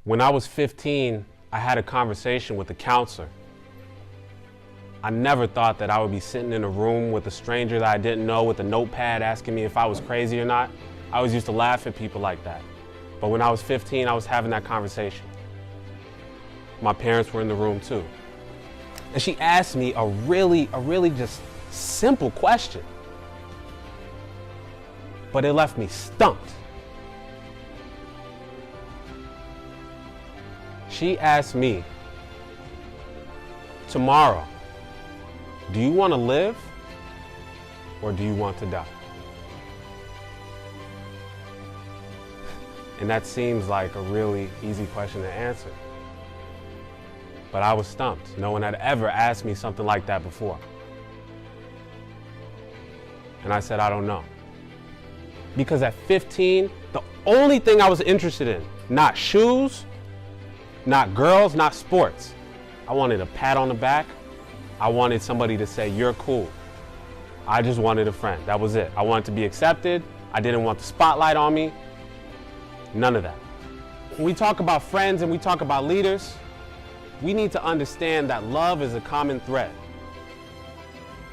When I was 15, I had a conversation with a counselor. I never thought that I would be sitting in a room with a stranger that I didn't know with a notepad asking me if I was crazy or not. I always used to laugh at people like that. But when I was 15, I was having that conversation. My parents were in the room too. And she asked me a really just simple question. But it left me stumped. She asked me, tomorrow, do you want to live or do you want to die? And that seems like a really easy question to answer. But I was stumped. No one had ever asked me something like that before. And I said, I don't know. Because at 15, the only thing I was interested in, not shoes, not girls, not sports. I wanted a pat on the back. I wanted somebody to say, you're cool. I just wanted a friend. That was it. I wanted to be accepted. I didn't want the spotlight on me. None of that. When we talk about friends and we talk about leaders, we need to understand that love is a common thread.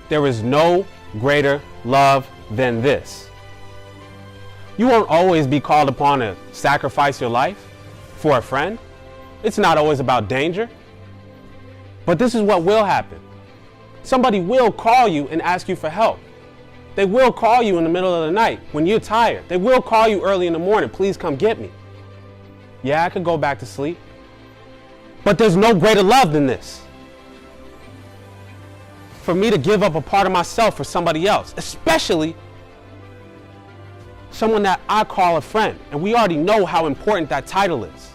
There is no greater love than this. You won't always be called upon to sacrifice your life for a friend. It's not always about danger. But this is what will happen. Somebody will call you and ask you for help. They will call you in the middle of the night when you're tired. They will call you early in the morning, please come get me. Yeah, I could go back to sleep. But there's no greater love than this. For me to give up a part of myself for somebody else, especially someone that I call a friend. And we already know how important that title is.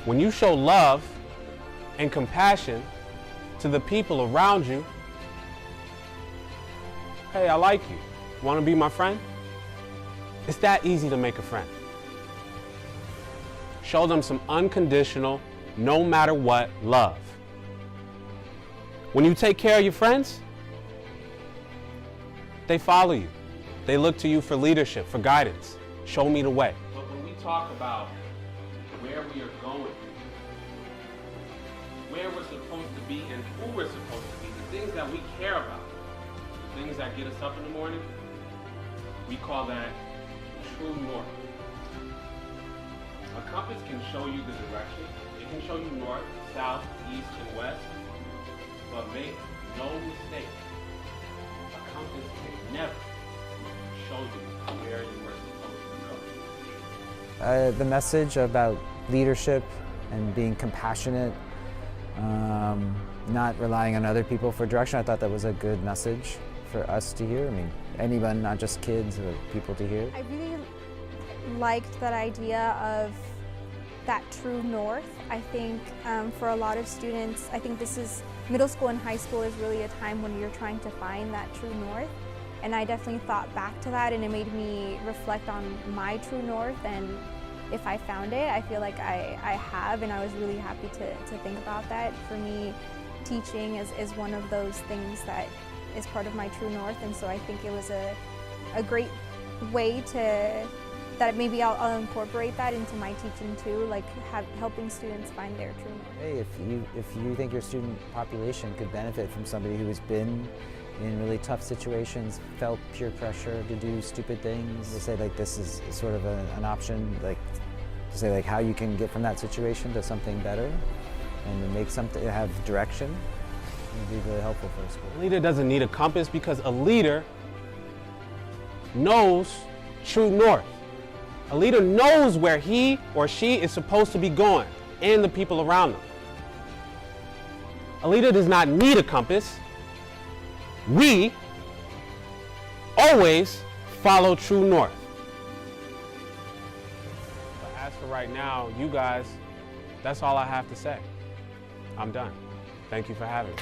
When you show love and compassion to the people around you, hey, I like you. Want to be my friend? It's that easy to make a friend. Show them some unconditional, no matter what, love. When you take care of your friends, they follow you. They look to you for leadership, for guidance. Show me the way. But when we talk about where we are going, where we're supposed to be and who we're supposed to be, the things that we care about, the things that get us up in the morning, we call that true north. A compass can show you the direction. It can show you north, south, east, and west, but make no mistake, a compass can never show you where you were supposed to go. The message about leadership and being compassionate, not relying on other people for direction, I thought that was a good message for us to hear. I mean, anyone, not just kids, but people to hear. I really liked that idea of that true north. I think for a lot of students, I think this is, middle school and high school is really a time when you're trying to find that true north. And I definitely thought back to that, and it made me reflect on my true north, and if I found it, I feel like I have, and I was really happy to think about that. For me, teaching is one of those things that is part of my true north, and so I think it was a great way that maybe I'll incorporate that into my teaching too, like helping students find their true north. Hey, if you think your student population could benefit from somebody who has been in really tough situations, felt peer pressure to do stupid things, to say like this is sort of an option, like to say like how you can get from that situation to something better and to make something, have direction, would be really helpful for a school. A leader doesn't need a compass because a leader knows true north. A leader knows where he or she is supposed to be going and the people around them. A leader does not need a compass. We always follow true north. But as for right now, you guys, that's all I have to say. I'm done. Thank you for having me.